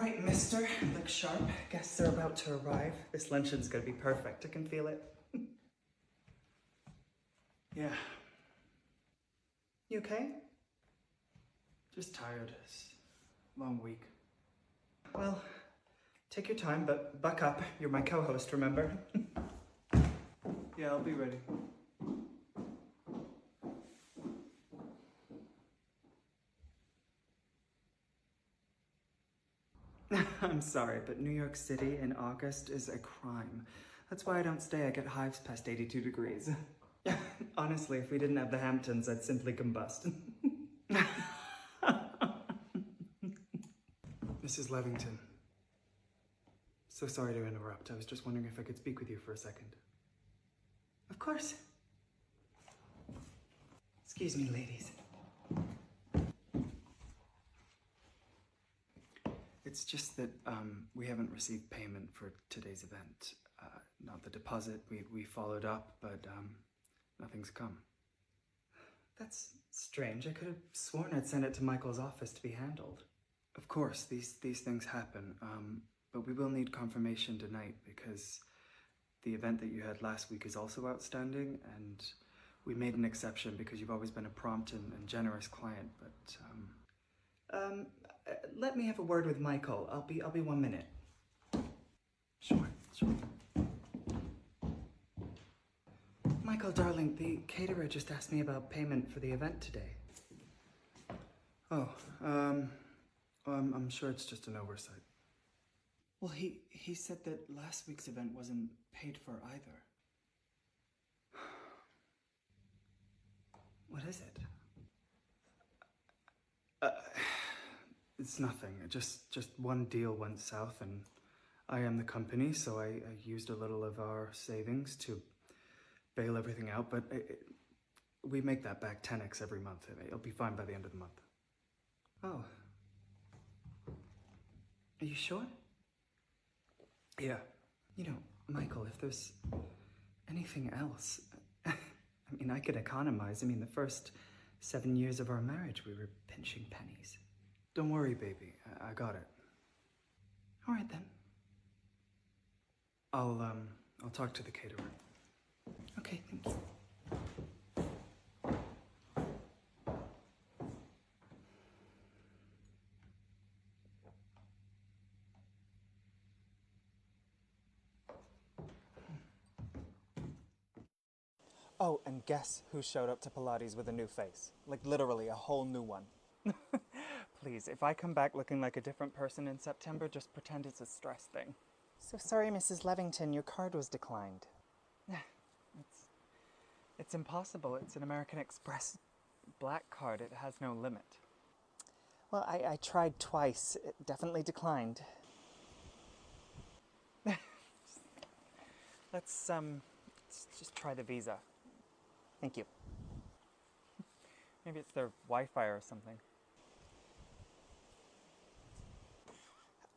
right, mister. Look sharp. Guests are about to arrive. This luncheon's gonna be perfect. I can feel it. Yeah. You okay? Just tired. It's a long week. Well, take your time, but buck up. You're my co-host, remember? Yeah, I'll be ready. I'm sorry, but New York City in August is a crime. That's why I don't stay. I get hives past 82 degrees. Honestly, if we didn't have the Hamptons, I'd simply combust. Mrs. Levington. So sorry to interrupt. I was just wondering if I could speak with you for a second. Of course. Excuse me, ladies. It's just that we haven't received payment for today's event. Not the deposit. We followed up, but nothing's come. That's strange. I could have sworn I'd sent it to Michael's office to be handled. Of course, these things happen, but we will need confirmation tonight because the event that you had last week is also outstanding, and we made an exception because you've always been a prompt and generous client, but let me have a word with Michael. I'll be 1 minute. Sure. Michael, darling, the caterer just asked me about payment for the event today. Oh, I'm sure it's just an oversight. Well, he said that last week's event wasn't paid for either. What is it? It's nothing. Just one deal went south, and I am the company, so I used a little of our savings to bail everything out, but we make that back 10x every month. It'll be fine by the end of the month. Oh. Are you sure? Yeah. You know, Michael, if there's anything else, I mean, I could economize. I mean, the first 7 years of our marriage, we were pinching pennies. Don't worry, baby. I got it. All right, then. I'll talk to the caterer. Okay, thank you. Oh, and guess who showed up to Pilates with a new face? Like literally a whole new one. Please, if I come back looking like a different person in September, just pretend it's a stress thing. So sorry, Mrs. Levington, your card was declined. It's impossible. It's an American Express black card. It has no limit. Well, I tried twice. It definitely declined. Let's just try the Visa. Thank you. Maybe it's their Wi-Fi or something.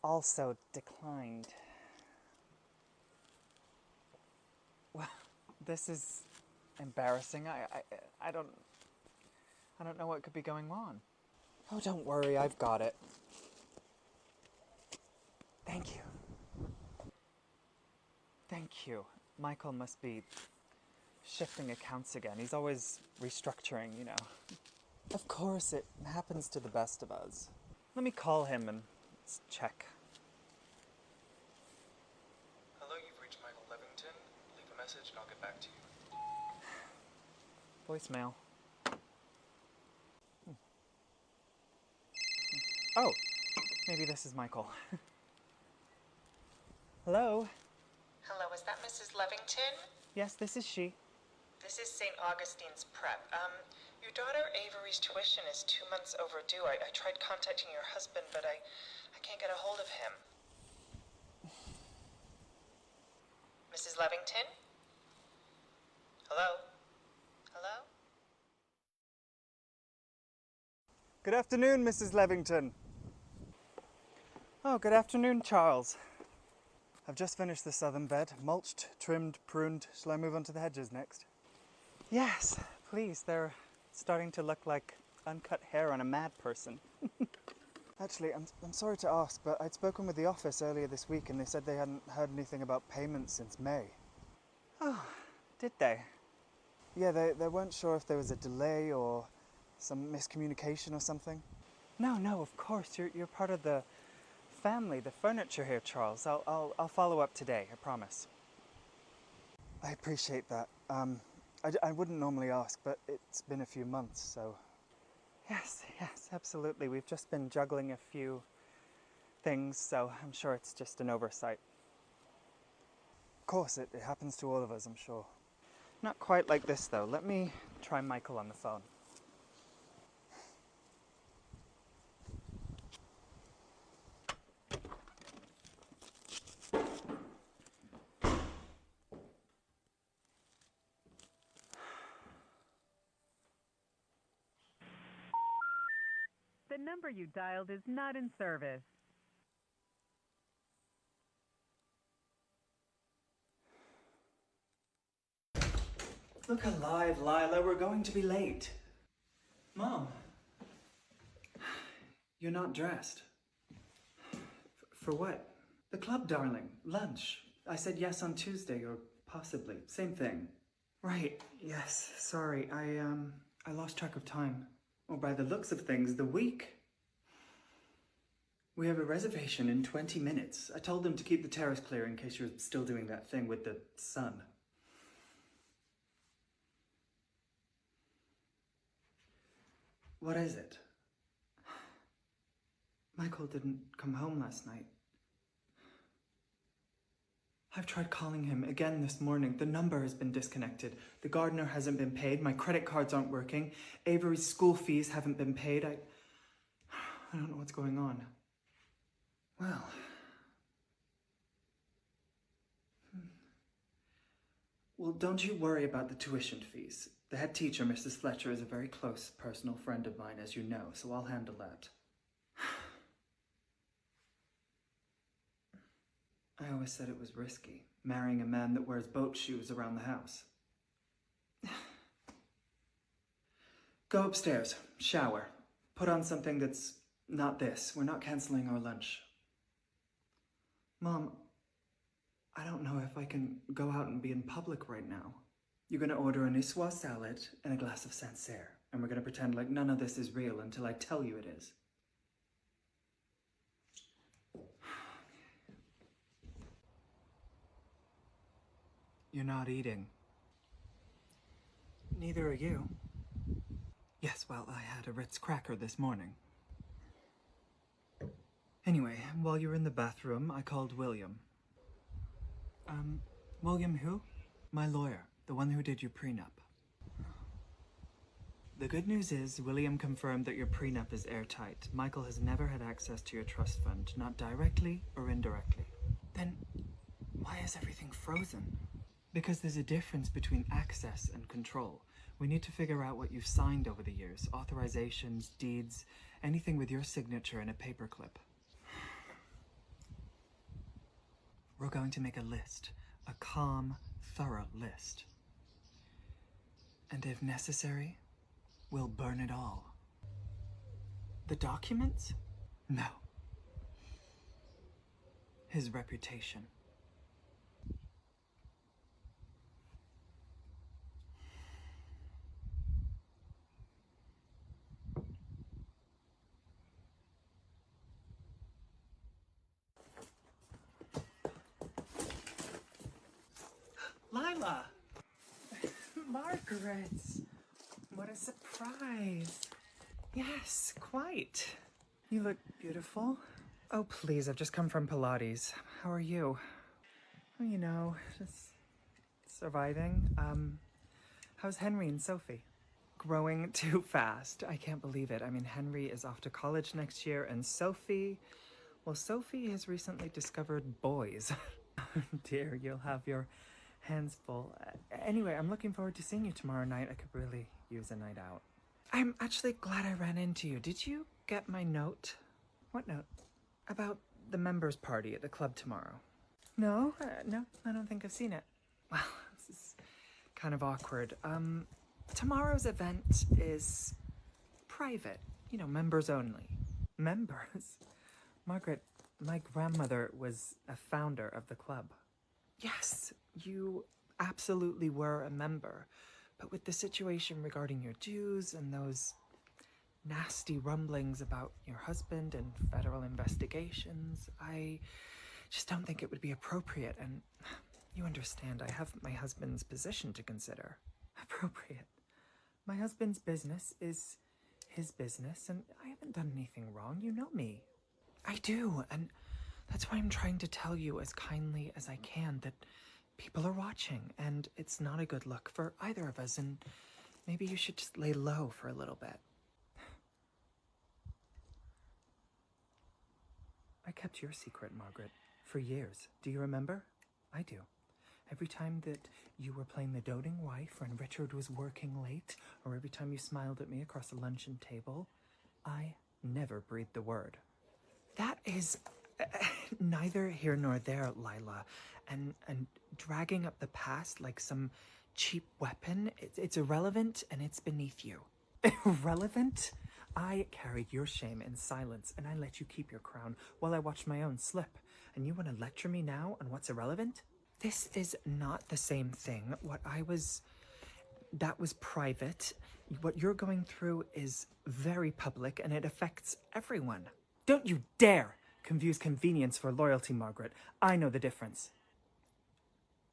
Also declined. Well, this is embarrassing. I don't know what could be going on. Oh, don't worry, I've got it. Thank you. Thank you. Michael must be shifting accounts again. He's always restructuring, you know. Of course, it happens to the best of us. Let me call him and let's check. Hello, you've reached Michael Levington. Leave a message and I'll get back to you. Voicemail. Oh, maybe this is Michael. Hello? Hello, is that Mrs. Levington? Yes, this is she. This is St. Augustine's Prep. Your daughter Avery's tuition is 2 months overdue. I tried contacting your husband, but I can't get a hold of him. Mrs. Levington? Hello? Hello? Good afternoon, Mrs. Levington. Oh, good afternoon, Charles. I've just finished the southern bed, mulched, trimmed, pruned. Shall I move on to the hedges next? Yes, please. They're starting to look like uncut hair on a mad person. Actually, I'm sorry to ask, but I'd spoken with the office earlier this week and they said they hadn't heard anything about payments since May. Oh, did they? Yeah, they weren't sure if there was a delay or some miscommunication or something. No, of course. You're part of the family, the furniture here, Charles. I'll follow up today, I promise. I appreciate that. I wouldn't normally ask, but it's been a few months, so... Yes, absolutely. We've just been juggling a few things, so I'm sure it's just an oversight. Of course, it happens to all of us, I'm sure. Not quite like this, though. Let me try Michael on the phone. The number you dialed is not in service. Look alive, Lila. We're going to be late. Mom. You're not dressed. For what? The club, darling. Lunch. I said yes on Tuesday, or possibly. Same thing. Right. Yes. Sorry. I lost track of time. Well, by the looks of things, the week. We have a reservation in 20 minutes. I told them to keep the terrace clear in case you're still doing that thing with the sun. What is it? Michael didn't come home last night. I've tried calling him again this morning. The number has been disconnected. The gardener hasn't been paid. My credit cards aren't working. Avery's school fees haven't been paid. I don't know what's going on. Well... Well, don't you worry about the tuition fees. The head teacher, Mrs. Fletcher, is a very close personal friend of mine, as you know, so I'll handle that. I always said it was risky, marrying a man that wears boat shoes around the house. Go upstairs, shower, put on something that's not this. We're not canceling our lunch. Mom, I don't know if I can go out and be in public right now. You're gonna order a niçoise salad and a glass of Sancerre, and we're gonna pretend like none of this is real until I tell you it is. You're not eating. Neither are you. Yes, well, I had a Ritz cracker this morning. Anyway, while you were in the bathroom, I called William. William who? My lawyer, the one who did your prenup. The good news is, William confirmed that your prenup is airtight. Michael has never had access to your trust fund, not directly or indirectly. Then, why is everything frozen? Because there's a difference between access and control. We need to figure out what you've signed over the years. Authorizations, deeds, anything with your signature and a paperclip. We're going to make a list. A calm, thorough list. And if necessary, we'll burn it all. The documents? No. His reputation. Lila! Margaret! What a surprise! Yes, quite. You look beautiful. Oh, please, I've just come from Pilates. How are you? Oh, you know, just surviving. How's Henry and Sophie? Growing too fast. I can't believe it. I mean, Henry is off to college next year, and Sophie... Well, Sophie has recently discovered boys. Dear, you'll have your hands full. Anyway, I'm looking forward to seeing you tomorrow night. I could really use a night out. I'm actually glad I ran into you. Did you get my note? What note? About the members' party at the club tomorrow. No, I don't think I've seen it. Well, this is kind of awkward. Tomorrow's event is private. You know, members only. Members? Margaret, my grandmother was a founder of the club. Yes, you absolutely were a member. But with the situation regarding your dues and those nasty rumblings about your husband and federal investigations, I just don't think it would be appropriate. And you understand, I have my husband's position to consider. Appropriate. My husband's business is his business, and I haven't done anything wrong. You know me. I do, and that's why I'm trying to tell you as kindly as I can that people are watching, and it's not a good look for either of us, and maybe you should just lay low for a little bit. I kept your secret, Margaret, for years. Do you remember? I do. Every time that you were playing the doting wife when Richard was working late, or every time you smiled at me across the luncheon table, I never breathed a word. That is neither here nor there, Lila. And dragging up the past like some cheap weapon, it's irrelevant and it's beneath you. Irrelevant? I carried your shame in silence, and I let you keep your crown while I watched my own slip. And you want to lecture me now on what's irrelevant? This is not the same thing. That was private. What you're going through is very public, and it affects everyone. Don't you dare confuse convenience for loyalty, Margaret. I know the difference.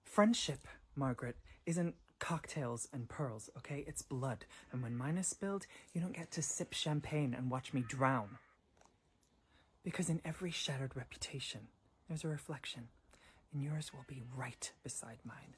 Friendship, Margaret, isn't cocktails and pearls, okay? It's blood. And when mine is spilled, you don't get to sip champagne and watch me drown. Because in every shattered reputation, there's a reflection. And yours will be right beside mine.